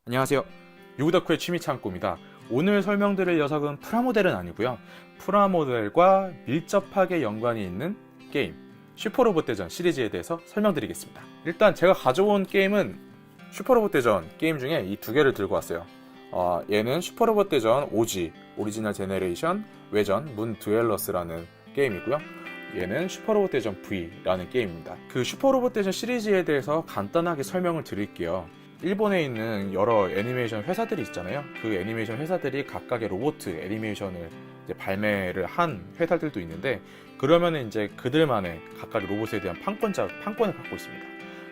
안녕하세요. 요구덕후의 취미창고입니다. 오늘 설명드릴 녀석은 프라모델은 아니고요. 프라모델과 밀접하게 연관이 있는 게임 슈퍼로봇 대전 시리즈에 대해서 설명드리겠습니다. 일단 제가 가져온 게임은 슈퍼로봇 대전 게임 중에 이 두 개를 들고 왔어요. 얘는 슈퍼로봇 대전 OG 오리지널 제너레이션 외전 문 듀엘러스라는 게임이고요. 얘는 슈퍼로봇 대전 V라는 게임입니다. 그 슈퍼로봇 대전 시리즈에 대해서 간단하게 설명을 드릴게요. 일본에 있는 여러 애니메이션 회사들이 있잖아요. 그 애니메이션 회사들이 각각의 로봇 애니메이션을 이제 발매를 한 회사들도 있는데, 그러면은 이제 그들만의 각각의 로봇에 대한 판권을 갖고 있습니다.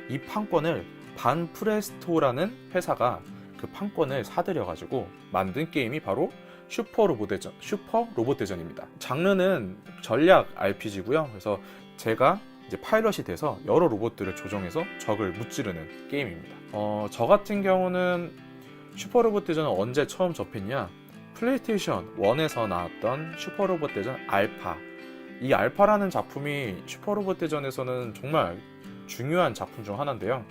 이 판권을 반프레스토라는 회사가 그 판권을 사들여가지고 만든 게임이 바로 슈퍼 로봇 대전입니다. 장르는 전략 RPG고요. 그래서 제가 이제 파일럿이 돼서 여러 로봇들을 조종해서 적을 무찌르는 게임입니다. 저 같은 경우는 슈퍼로봇 대전을 언제 처음 접했냐? 플레이스테이션 1에서 나왔던 슈퍼로봇 대전 알파. 이 알파라는 작품이 슈퍼로봇 대전에서는 정말 중요한 작품 중 하나인데요.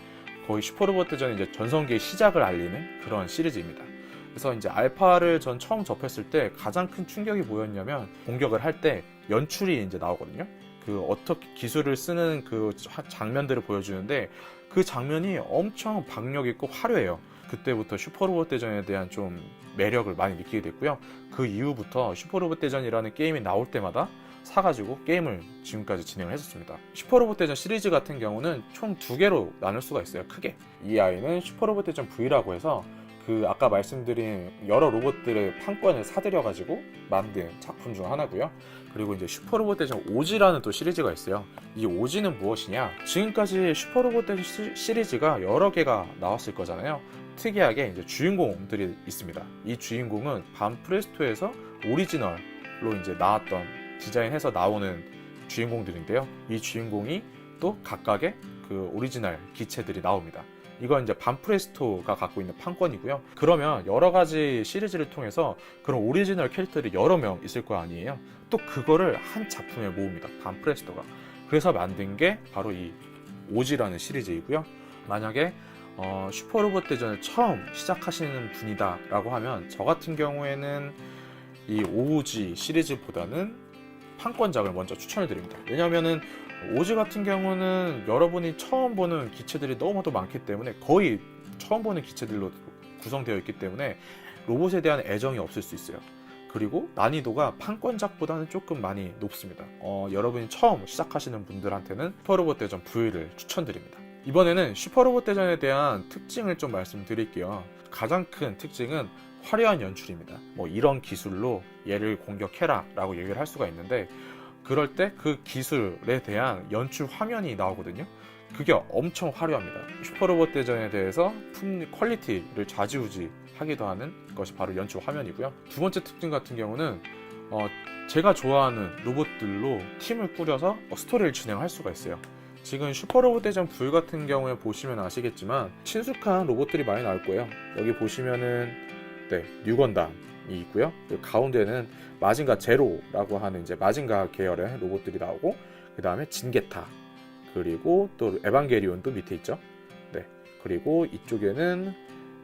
거의 슈퍼로봇 대전의 이제 전성기의 시작을 알리는 그런 시리즈입니다. 그래서 이제 알파를 전 처음 접했을 때 가장 큰 충격이 뭐였냐면, 공격을 할 때 연출이 이제 나오거든요. 그 어떻게 기술을 쓰는 그 장면들을 보여주는데, 그 장면이 엄청 박력 있고 화려해요. 그때부터 슈퍼로봇 대전에 대한 좀 매력을 많이 느끼게 됐고요. 그 이후부터 슈퍼로봇 대전이라는 게임이 나올 때마다 사가지고 게임을 지금까지 진행을 했었습니다. 슈퍼로봇 대전 시리즈 같은 경우는 총 두 개로 나눌 수가 있어요. 크게 이 아이는 슈퍼로봇 대전 V라고 해서 그 아까 말씀드린 여러 로봇들의 판권을 사들여가지고 만든 작품 중 하나고요. 그리고 이제 슈퍼로봇 대전 OG라는 또 시리즈가 있어요. 이 OG는 무엇이냐? 지금까지 슈퍼로봇 대전 시리즈가 여러 개가 나왔을 거잖아요. 특이하게 이제 주인공들이 있습니다. 이 주인공은 반프레스토에서 오리지널로 이제 나왔던, 디자인해서 나오는 주인공들인데요. 이 주인공이 또 각각의 그 오리지널 기체들이 나옵니다. 이건 이제 반프레스토가 갖고 있는 판권이고요. 그러면 여러 가지 시리즈를 통해서 그런 오리지널 캐릭터들이 여러 명 있을 거 아니에요. 또 그거를 한 작품에 모읍니다. 반프레스토가. 그래서 만든 게 바로 이 오지라는 시리즈이고요. 만약에 슈퍼로봇 대전을 처음 시작하시는 분이다 라고 하면, 저 같은 경우에는 이 오지 시리즈보다는 판권작을 먼저 추천을 드립니다. 왜냐하면은 오지 같은 경우는 여러분이 처음 보는 기체들이 너무도 많기 때문에, 거의 처음 보는 기체들로 구성되어 있기 때문에 로봇에 대한 애정이 없을 수 있어요. 그리고 난이도가 판권작보다는 조금 많이 높습니다. 여러분이 처음 시작하시는 분들한테는 슈퍼로봇 대전 V를 추천드립니다. 이번에는 슈퍼로봇 대전에 대한 특징을 좀 말씀드릴게요. 가장 큰 특징은 화려한 연출입니다. 뭐 이런 기술로 얘를 공격해라 라고 얘기를 할 수가 있는데, 그럴 때 그 기술에 대한 연출 화면이 나오거든요. 그게 엄청 화려합니다. 슈퍼로봇 대전에 대해서 퀄리티를 좌지우지 하기도 하는 것이 바로 연출 화면이고요. 두 번째 특징 같은 경우는 제가 좋아하는 로봇들로 팀을 꾸려서 스토리를 진행할 수가 있어요. 지금 슈퍼로봇 대전 V 같은 경우에 보시면 아시겠지만 친숙한 로봇들이 많이 나올 거예요. 여기 보시면은 뉴건담이 있고요. 가운데는 마징가 제로라고 하는 이제 마징가 계열의 로봇들이 나오고, 그 다음에 진게타, 그리고 또 에반게리온도 밑에 있죠. 그리고 이쪽에는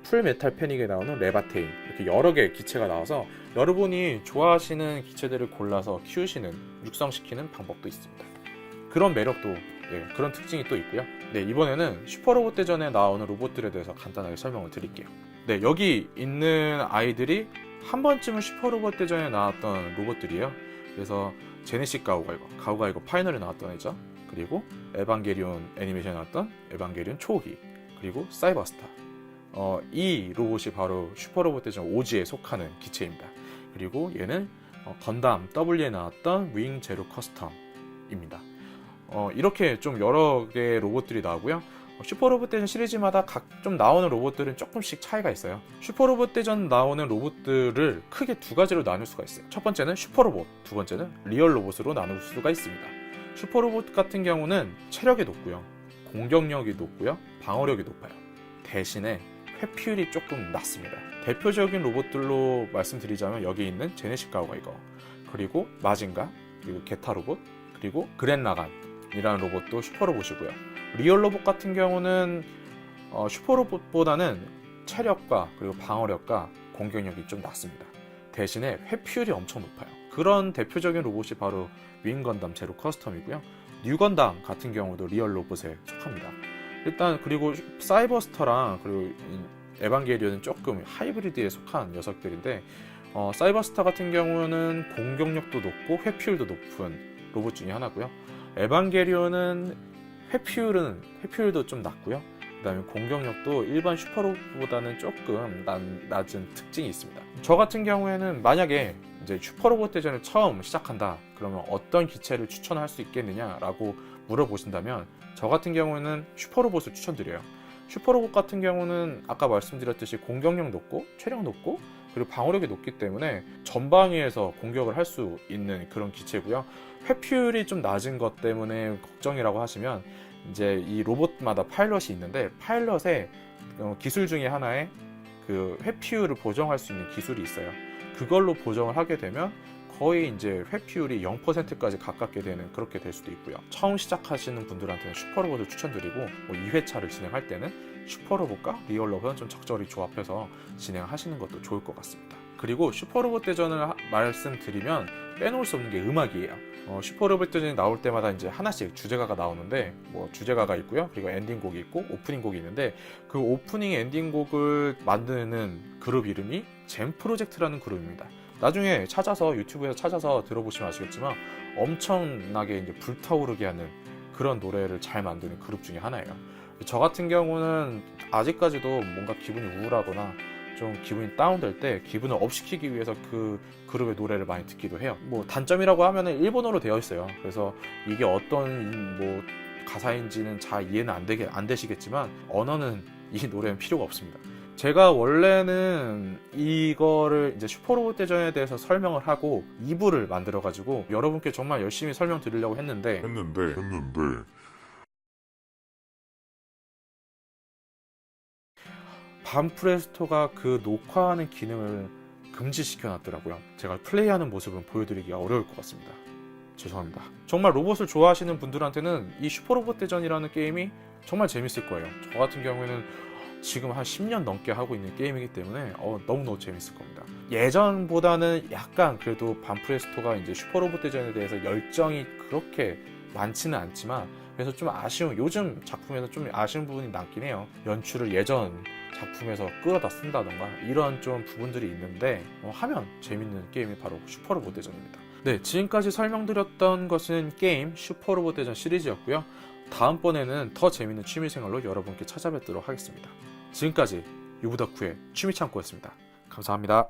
풀메탈 패닉에 나오는 레바테인, 이렇게 여러 개의 기체가 나와서 여러분이 좋아하시는 기체들을 골라서 키우시는, 육성시키는 방법도 있습니다. 그런 매력도, 그런 특징이 또 있고요. 이번에는 슈퍼로봇 대전에 나오는 로봇들에 대해서 간단하게 설명을 드릴게요. 여기 있는 아이들이 한 번쯤은 슈퍼로봇 대전에 나왔던 로봇들이에요. 그래서 제네시스 가우가이거 파이널에 나왔던 애죠. 그리고 에반게리온 애니메이션에 나왔던 에반게리온 초기, 그리고 사이버스타. 이 로봇이 바로 슈퍼로봇 대전 OG에 속하는 기체입니다. 그리고 얘는 건담 W에 나왔던 윙 제로 커스텀입니다. 이렇게 좀 여러 개의 로봇들이 나오고요. 슈퍼로봇 대전 시리즈마다 각 좀 나오는 로봇들은 조금씩 차이가 있어요. 슈퍼로봇 대전 나오는 로봇들을 크게 두 가지로 나눌 수가 있어요. 첫 번째는 슈퍼로봇, 두 번째는 리얼 로봇으로 나눌 수가 있습니다. 슈퍼로봇 같은 경우는 체력이 높고요, 공격력이 높고요, 방어력이 높아요. 대신에 회피율이 조금 낮습니다. 대표적인 로봇들로 말씀드리자면 여기 있는 제네시스 가우가이거, 그리고 마징가, 그리고 게타 로봇, 그리고 그랜라간이라는 로봇도 슈퍼로봇이고요. 리얼 로봇 같은 경우는 슈퍼로봇보다는 체력과 그리고 방어력과 공격력이 좀 낮습니다. 대신에 회피율이 엄청 높아요. 그런 대표적인 로봇이 바로 윙 건담 제로 커스텀이고요. 뉴 건담 같은 경우도 리얼 로봇에 속합니다. 일단 그리고 사이버스터랑 그리고 에반게리온은 조금 하이브리드에 속한 녀석들인데 사이버스타 같은 경우는 공격력도 높고 회피율도 높은 로봇 중에 하나고요. 에반게리온은 회피율도 좀 낮고요. 그 다음에 공격력도 일반 슈퍼로봇보다는 조금 낮은 특징이 있습니다. 저 같은 경우에는 만약에 이제 슈퍼로봇 대전을 처음 시작한다 그러면 어떤 기체를 추천할 수 있겠느냐라고 물어보신다면 저 같은 경우에는 슈퍼로봇을 추천드려요. 슈퍼로봇 같은 경우는 아까 말씀드렸듯이 공격력 높고 체력 높고 그리고 방어력이 높기 때문에 전방위에서 공격을 할 수 있는 그런 기체고요. 회피율이 좀 낮은 것 때문에 걱정이라고 하시면 이제 이 로봇마다 파일럿이 있는데 파일럿의 기술 중에 하나에 그 회피율을 보정할 수 있는 기술이 있어요. 그걸로 보정을 하게 되면 거의 이제 회피율이 0%까지 가깝게 되는 그렇게 될 수도 있고요. 처음 시작하시는 분들한테는 슈퍼로봇을 추천드리고 2회차를 진행할 때는 슈퍼로봇과 리얼로봇은 좀 적절히 조합해서 진행하시는 것도 좋을 것 같습니다. 그리고 슈퍼로봇 대전을 말씀드리면 빼놓을 수 없는 게 음악이에요. 슈퍼로봇 대전이 나올 때마다 이제 하나씩 주제가가 나오는데 주제가가 있고요. 그리고 엔딩곡이 있고 오프닝 곡이 있는데 그 오프닝 엔딩곡을 만드는 그룹 이름이 젠 프로젝트라는 그룹입니다. 나중에 유튜브에서 찾아서 들어보시면 아시겠지만 엄청나게 이제 불타오르게 하는 그런 노래를 잘 만드는 그룹 중에 하나예요. 저 같은 경우는 아직까지도 뭔가 기분이 우울하거나 좀 기분이 다운될 때 기분을 업시키기 위해서 그 그룹의 노래를 많이 듣기도 해요. 단점이라고 하면은 일본어로 되어 있어요. 그래서 이게 어떤 가사인지는 잘 이해는 안 되시겠지만 언어는 이 노래는 필요가 없습니다. 제가 원래는 이거를 이제 슈퍼로봇 대전에 대해서 설명을 하고 2부를 만들어가지고 여러분께 정말 열심히 설명드리려고 했는데 반프레스토가 그 녹화하는 기능을 금지시켜 놨더라고요. 제가 플레이하는 모습은 보여드리기가 어려울 것 같습니다. 죄송합니다. 정말 로봇을 좋아하시는 분들한테는 이 슈퍼로봇 대전이라는 게임이 정말 재밌을 거예요. 저 같은 경우에는 지금 한 10년 넘게 하고 있는 게임이기 때문에 너무너무 재밌을 겁니다. 예전보다는 약간 그래도 반프레스토가 이제 슈퍼로봇 대전에 대해서 열정이 그렇게 많지는 않지만 그래서 좀 요즘 작품에서 좀 아쉬운 부분이 남긴 해요. 연출을 예전 작품에서 끌어다 쓴다던가 이런 좀 부분들이 있는데 하면 재밌는 게임이 바로 슈퍼로봇 대전입니다. 네, 지금까지 설명드렸던 것은 게임 슈퍼로봇 대전 시리즈였고요. 다음번에는 더 재밌는 취미생활로 여러분께 찾아뵙도록 하겠습니다. 지금까지 유부덕후의 취미창고였습니다. 감사합니다.